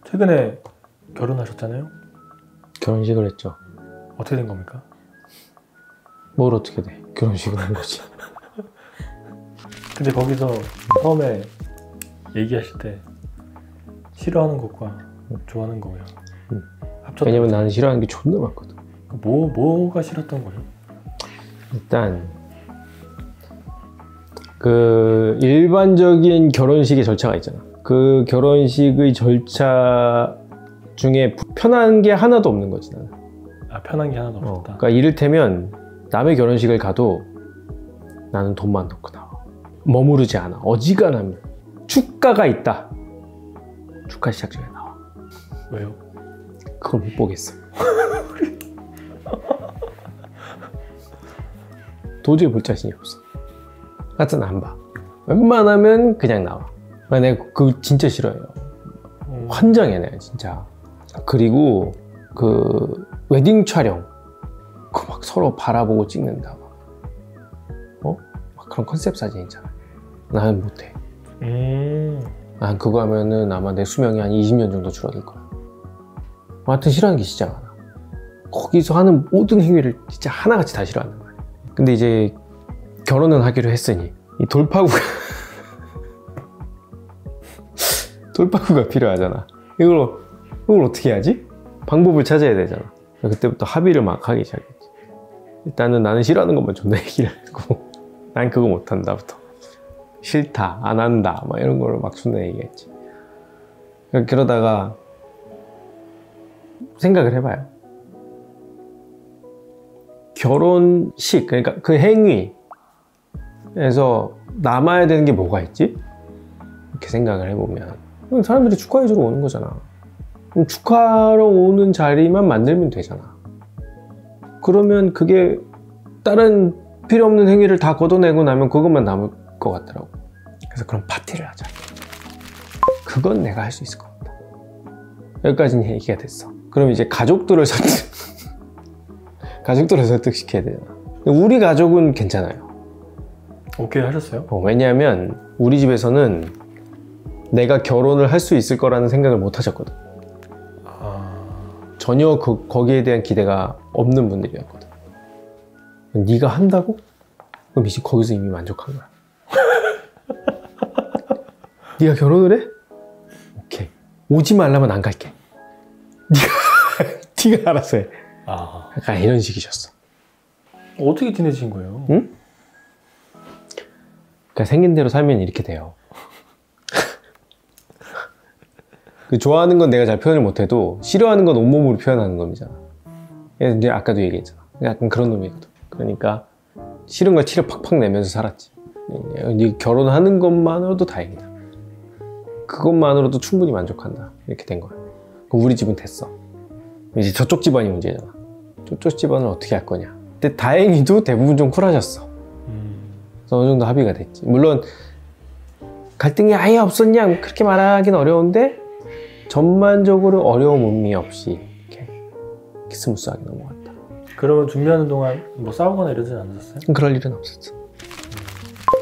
최근에 결혼하셨잖아요? 결혼식을 했죠. 어떻게 된 겁니까? 뭘 어떻게 돼? 결혼식을 한 거지. 근데 거기서 처음에 얘기하실 때 싫어하는 것과 좋아하는 거예요. 합쳤다. 왜냐면 나는 싫어하는 게 존나 많거든. 뭐가 싫었던 거예요? 일단 그 일반적인 결혼식의 절차가 있잖아. 그 결혼식의 절차 중에 편한 게 하나도 없는 거지 나는. 아, 편한 게 하나도 없었다. 그러니까 이를테면 남의 결혼식을 가도 나는 돈만 넣고 나와. 머무르지 않아. 어지간하면 축가가 있다. 축가 시작 전에 나와. 왜요? 그걸 못 보겠어. 도저히 볼 자신이 없어. 하여튼 안 봐. 웬만하면 그냥 나와. 내가 그거 진짜 싫어해요. 환장해 내가 진짜. 그리고 그 웨딩 촬영 그 막 서로 바라보고 찍는다 막. 막 그런 컨셉 사진 있잖아. 나는 못해. 난 그거 하면은 아마 내 수명이 한 20년 정도 줄어들 거야. 하여튼 싫어하는 게 진짜 많아. 거기서 하는 모든 행위를 진짜 하나같이 다 싫어하는 거야. 근데 이제 결혼은 하기로 했으니 이 돌파구가 돌파구가 필요하잖아. 이걸 어떻게 하지? 방법을 찾아야 되잖아. 그때부터 합의를 막 하기 시작했지. 일단은 나는 싫어하는 것만 존나 얘기를 하고 난 그거 못한다부터 싫다, 안 한다 막 이런 거를 막 존나 얘기했지. 그러다가 생각을 해봐요. 결혼식, 그러니까 그 행위에서 남아야 되는 게 뭐가 있지? 이렇게 생각을 해보면 사람들이 축하해주러 오는 거잖아. 그럼 축하하러 오는 자리만 만들면 되잖아. 그러면 그게 다른 필요 없는 행위를 다 걷어내고 나면 그것만 남을 것 같더라고. 그래서 그럼 파티를 하자. 그건 내가 할 수 있을 것 같다. 여기까지는 얘기가 됐어. 그럼 이제 가족들을 설득시켜야 되잖아. 우리 가족은 괜찮아요. 오케이 하셨어요? 왜냐하면 우리 집에서는 내가 결혼을 할 수 있을 거라는 생각을 못 하셨거든. 전혀 거기에 대한 기대가 없는 분들이었거든. 네가 한다고? 그럼 이제 거기서 이미 만족한 거야. 네가 결혼을 해? 오케이. 오지 말라면 안 갈게. 네가 알아서 해. 약간 이런 식이셨어. 어떻게 친해진 거예요? 응? 그러니까 생긴 대로 살면 이렇게 돼요. 그 좋아하는 건 내가 잘 표현을 못해도 싫어하는 건 온몸으로 표현하는 놈이잖아. 이제 아까도 얘기했잖아. 약간 그런 놈이거든. 그러니까 싫은 걸 티를 팍팍 내면서 살았지. 네 결혼하는 것만으로도 다행이다. 그것만으로도 충분히 만족한다. 이렇게 된 거야. 그럼 우리 집은 됐어. 이제 저쪽 집안이 문제잖아. 저쪽 집안은 어떻게 할 거냐. 근데 다행히도 대부분 좀 쿨하셨어. 그래서 어느 정도 합의가 됐지. 물론 갈등이 아예 없었냐 그렇게 말하기는 어려운데 전반적으로 어려움 의미 없이 이렇게 스무스하게 넘어갔다. 그러면 준비하는 동안 뭐 싸우거나 이러진 않으셨어요? 그럴 일은 없었어.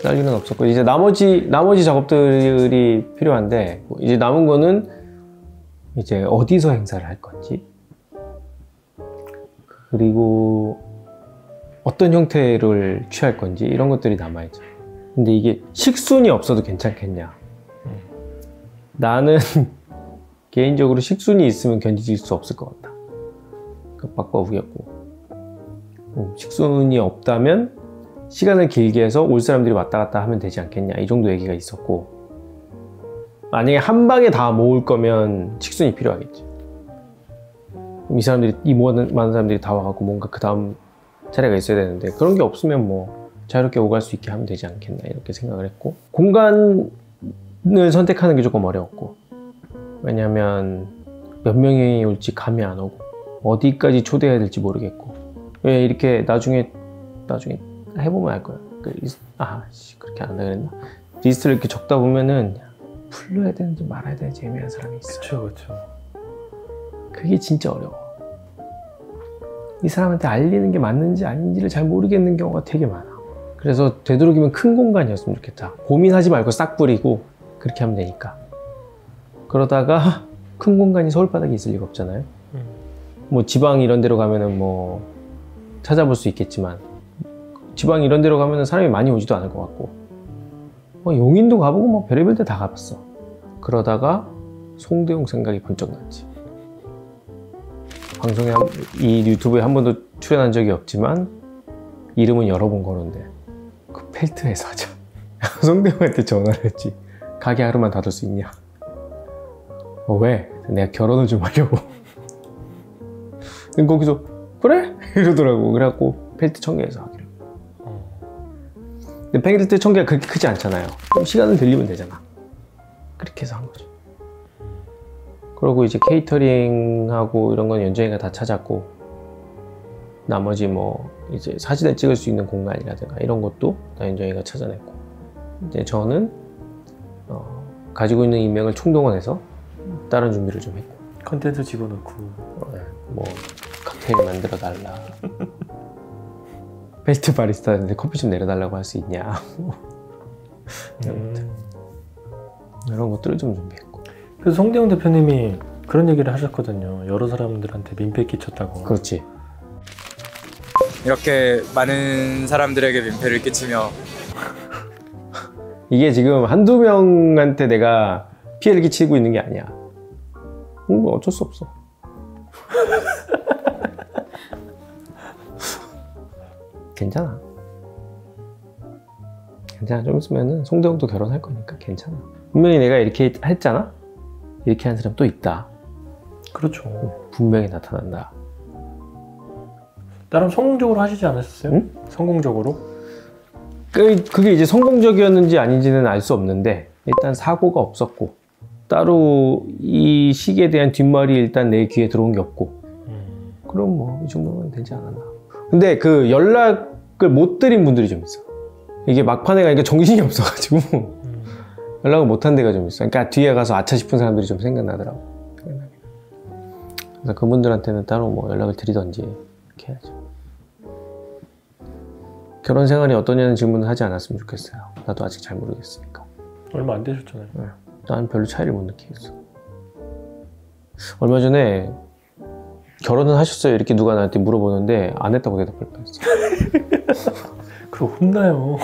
그럴 일은 없었고 이제 나머지 작업들이 필요한데 이제 남은 거는 이제 어디서 행사를 할 건지 그리고 어떤 형태를 취할 건지 이런 것들이 남아있죠. 근데 이게 식순이 없어도 괜찮겠냐? 나는 개인적으로 식순이 있으면 견디질 수 없을 것 같다. 끝밖과 우겼고 식순이 없다면 시간을 길게 해서 올 사람들이 왔다 갔다 하면 되지 않겠냐 이 정도 얘기가 있었고 만약에 한 방에 다 모을 거면 식순이 필요하겠지. 이 사람들이 많은 사람들이 다 와갖고 뭔가 그 다음 차례가 있어야 되는데 그런 게 없으면 뭐 자유롭게 오갈 수 있게 하면 되지 않겠나 이렇게 생각을 했고 공간을 선택하는 게 조금 어려웠고 왜냐면 몇 명이 올지 감이 안 오고 어디까지 초대해야 될지 모르겠고 왜 이렇게 나중에 해보면 알 거야. 그렇게 안 한다 그랬나? 리스트를 이렇게 적다 보면은 불러야 되는지 말아야 되는지 애매한 사람이 있어. 그쵸. 그게 진짜 어려워. 이 사람한테 알리는 게 맞는지 아닌지를 잘 모르겠는 경우가 되게 많아. 그래서 되도록이면 큰 공간이었으면 좋겠다. 고민하지 말고 싹 뿌리고 그렇게 하면 되니까. 그러다가 큰 공간이 서울 바닥에 있을 리가 없잖아요. 뭐 지방 이런 데로 가면은 뭐 찾아볼 수 있겠지만 지방 이런 데로 가면은 사람이 많이 오지도 않을 것 같고 뭐 용인도 가보고 뭐 별의별 데 다 가봤어. 그러다가 송대용 생각이 번쩍 났지. 방송에 이 유튜브에 한 번도 출연한 적이 없지만 이름은 여러 번 거는데 그 펠트에서 하자. 송대용한테 전화를 했지. 가게 하루만 닫을 수 있냐? 왜? 내가 결혼을 좀 하려고. 거기서 그래? 이러더라고. 그래갖고 펠트 청계에서 하기로. 근데 펠트 청계가 그렇게 크지 않잖아요. 그럼 시간을 들리면 되잖아. 그렇게 해서 한 거죠. 그리고 이제 케이터링하고 이런 건 연정이가 다 찾았고 나머지 뭐 이제 사진을 찍을 수 있는 공간이라든가 이런 것도 다 연정이가 찾아냈고 이제 저는 가지고 있는 인맥을 총동원해서 다른 준비를 좀 했고 컨텐츠 집어넣고 뭐 칵테일 만들어 달라 베스트 바리스타한테 커피 좀 내려달라고 할 수 있냐 이런 것들을 좀 준비했고. 그래서 송대용 대표님이 그런 얘기를 하셨거든요. 여러 사람들한테 민폐 끼쳤다고. 그렇지. 이렇게 많은 사람들에게 민폐를 끼치며 이게 지금 한두 명한테 내가 피해를 끼치고 있는 게 아니야. 어쩔 수 없어. 괜찮아. 괜찮아. 좀 있으면은 송대용도 결혼할 거니까 괜찮아. 분명히 내가 이렇게 했잖아? 이렇게 한 사람 또 있다. 그렇죠. 분명히 나타난다. 나름 성공적으로 하시지 않았어요? 응? 성공적으로? 그게 이제 성공적이었는지 아닌지는 알 수 없는데 일단 사고가 없었고 따로 이 시기에 대한 뒷말이 일단 내 귀에 들어온 게 없고 그럼 뭐 이 정도면 되지 않았나. 근데 그 연락을 못 드린 분들이 좀 있어. 이게 막판에 가니까 정신이 없어가지고 연락을 못 한 데가 좀 있어. 그러니까 뒤에 가서 아차 싶은 사람들이 좀 생각나더라고. 그래서 그분들한테는 따로 뭐 연락을 드리던지 이렇게 해야죠. 결혼 생활이 어떠냐는 질문을 하지 않았으면 좋겠어요. 나도 아직 잘 모르겠으니까. 얼마 안 되셨잖아요. 네. 난 별로 차이를 못 느끼겠어. 얼마 전에 결혼은 하셨어요? 이렇게 누가 나한테 물어보는데 안 했다고 대답할 뻔했어. 그거 혼나요.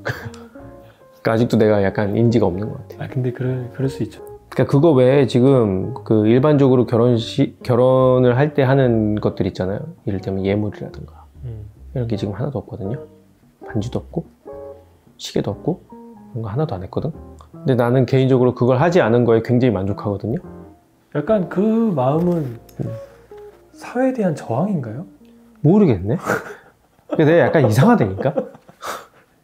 그러니까 아직도 내가 약간 인지가 없는 것 같아. 근데 그럴 수 있죠. 그러니까 그거 외에 지금 그 일반적으로 결혼을 할 때 하는 것들 있잖아요. 이를테면 예물이라든가 이런 게 지금 하나도 없거든요. 반지도 없고 시계도 없고 그런 거 하나도 안 했거든. 근데 나는 개인적으로 그걸 하지 않은 거에 굉장히 만족하거든요. 약간 그 마음은 사회에 대한 저항인가요? 모르겠네. 근데 내가 약간 이상하다니까.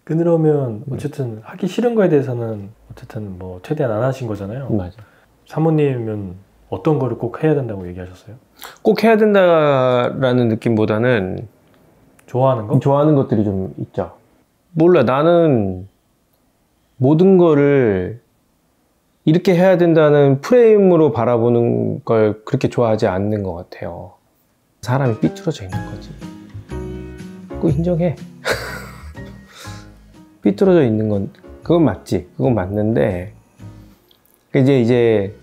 그러면 어쨌든 하기 싫은 거에 대해서는 어쨌든 뭐 최대한 안 하신 거잖아요. 맞아. 사모님은 어떤 거를 꼭 해야 된다고 얘기하셨어요? 꼭 해야 된다라는 느낌보다는 좋아하는 거? 좋아하는 것들이 좀 있죠. 몰라. 나는 모든 거를 이렇게 해야 된다는 프레임으로 바라보는 걸 그렇게 좋아하지 않는 것 같아요. 사람이 삐뚤어져 있는 거지. 그거 인정해. 삐뚤어져 있는 건 그건 맞지. 그건 맞는데 이제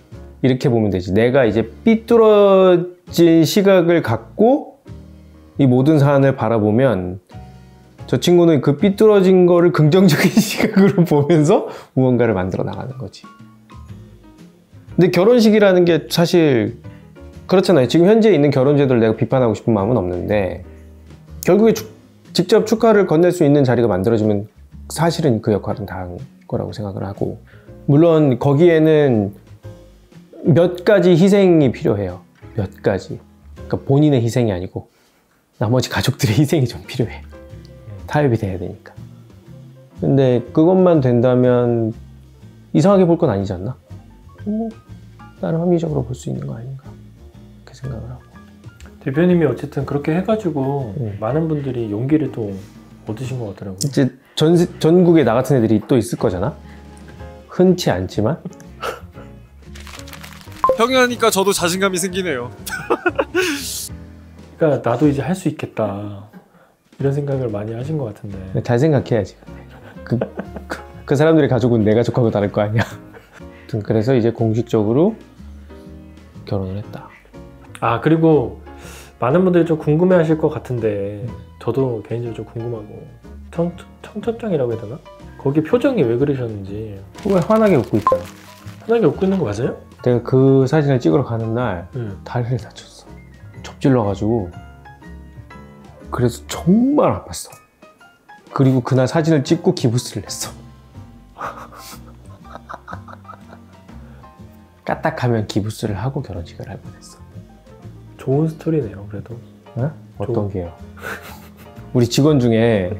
이렇게 보면 되지. 내가 이제 삐뚤어진 시각을 갖고 이 모든 사안을 바라보면 저 친구는 그 삐뚤어진 거를 긍정적인 시각으로 보면서 무언가를 만들어 나가는 거지. 근데 결혼식이라는 게 사실 그렇잖아요. 지금 현재 있는 결혼제도를 내가 비판하고 싶은 마음은 없는데 결국에 직접 축하를 건넬 수 있는 자리가 만들어지면 사실은 그 역할은 다 한 거라고 생각을 하고, 물론 거기에는 몇 가지 희생이 필요해요. 몇 가지. 그러니까 본인의 희생이 아니고 나머지 가족들의 희생이 좀 필요해. 타협이 돼야 되니까. 근데 그것만 된다면 이상하게 볼 건 아니지 않나? 뭐 나름 합리적으로 볼 수 있는 거 아닌가 그렇게 생각을 하고. 대표님이 어쨌든 그렇게 해가지고 많은 분들이 용기를 또 얻으신 것 같더라고요. 이제 전국에 나 같은 애들이 또 있을 거잖아? 흔치 않지만. 형이 하니까 저도 자신감이 생기네요. 그러니까 나도 이제 할 수 있겠다 이런 생각을 많이 하신 것 같은데. 잘 생각해야지. 그 사람들의 가족은 내 가족하고 다를 거 아니야. 그래서 이제 공식적으로 결혼을 했다. 아 그리고 많은 분들이 좀 궁금해하실 것 같은데 저도 개인적으로 좀 궁금하고 청첩장이라고 해야 되나? 거기 표정이 왜 그러셨는지. 왜 환하게 웃고 있잖아. 편하게 웃고 있는 거 맞아요? 내가 그 사진을 찍으러 가는 날 응. 다리를 다쳤어. 접질러가지고. 그래서 정말 아팠어. 그리고 그날 사진을 찍고 기부스를 냈어. 까딱하면 기부스를 하고 결혼식을 할 뻔했어. 좋은 스토리네요 그래도. 어? 어떤 게요? 우리 직원 중에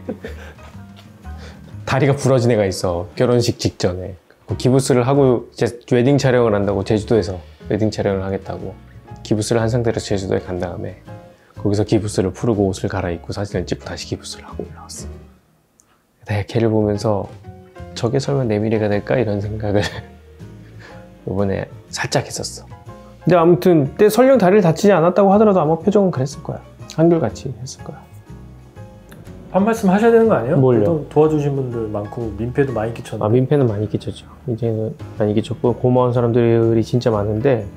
다리가 부러진 애가 있어. 결혼식 직전에 기부스를 하고 이제 웨딩 촬영을 한다고 제주도에서 웨딩 촬영을 하겠다고 기부스를 한 상태로 제주도에 간 다음에 거기서 기부스를 풀고 옷을 갈아입고 사진을 찍고 다시 기부스를 하고 올라왔어. 내가 걔를 보면서 저게 설마 내 미래가 될까? 이런 생각을 이번에 살짝 했었어. 근데 아무튼 때 설령 다리를 다치지 않았다고 하더라도 아마 표정은 그랬을 거야. 한결같이 했을 거야. 한 말씀 하셔야 되는 거 아니에요? 뭘요? 그래도 도와주신 분들 많고 민폐도 많이 끼쳤는데. 아, 민폐는 많이 끼쳤죠. 이제는 많이 끼쳤고 고마운 사람들이 진짜 많은데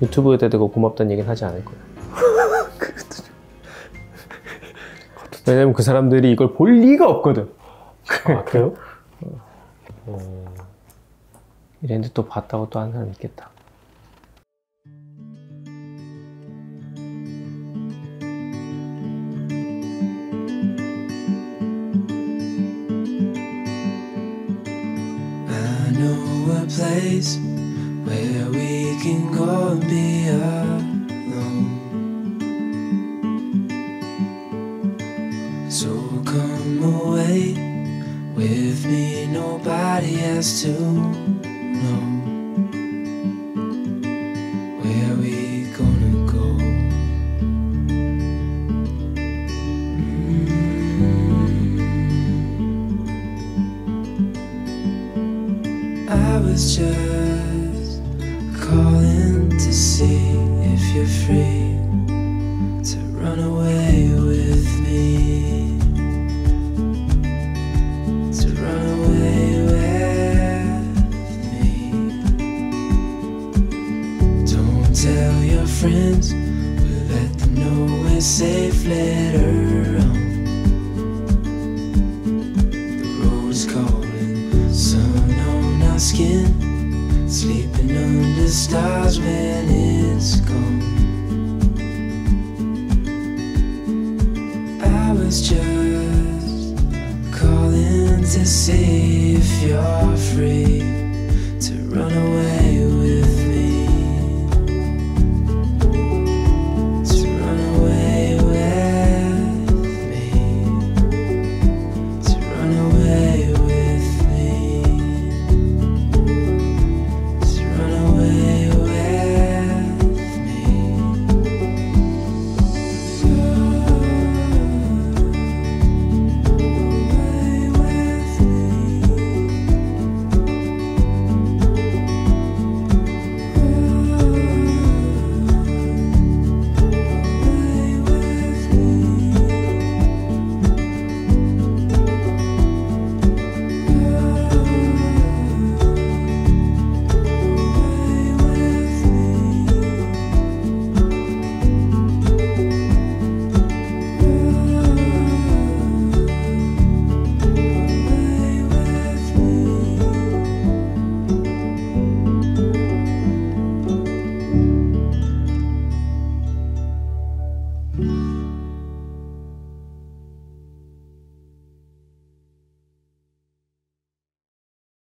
유튜브에다 대고 고맙다는 얘기는 하지 않을 거야. 왜냐면 그 사람들이 이걸 볼 리가 없거든. 아 그래요? 이랬는데 또 봤다고 또 한 사람 있겠다. I know a place where we can go and be alone. So come away with me, nobody has to know. Where we gonna go? I was just calling to see if you're free to run away with me, to run away with me. Don't tell your friends, we'll let them know we're safe later on. The road's calling, sun on our skin, sleeping under stars when it's gone. I was just calling to see if you're free to run away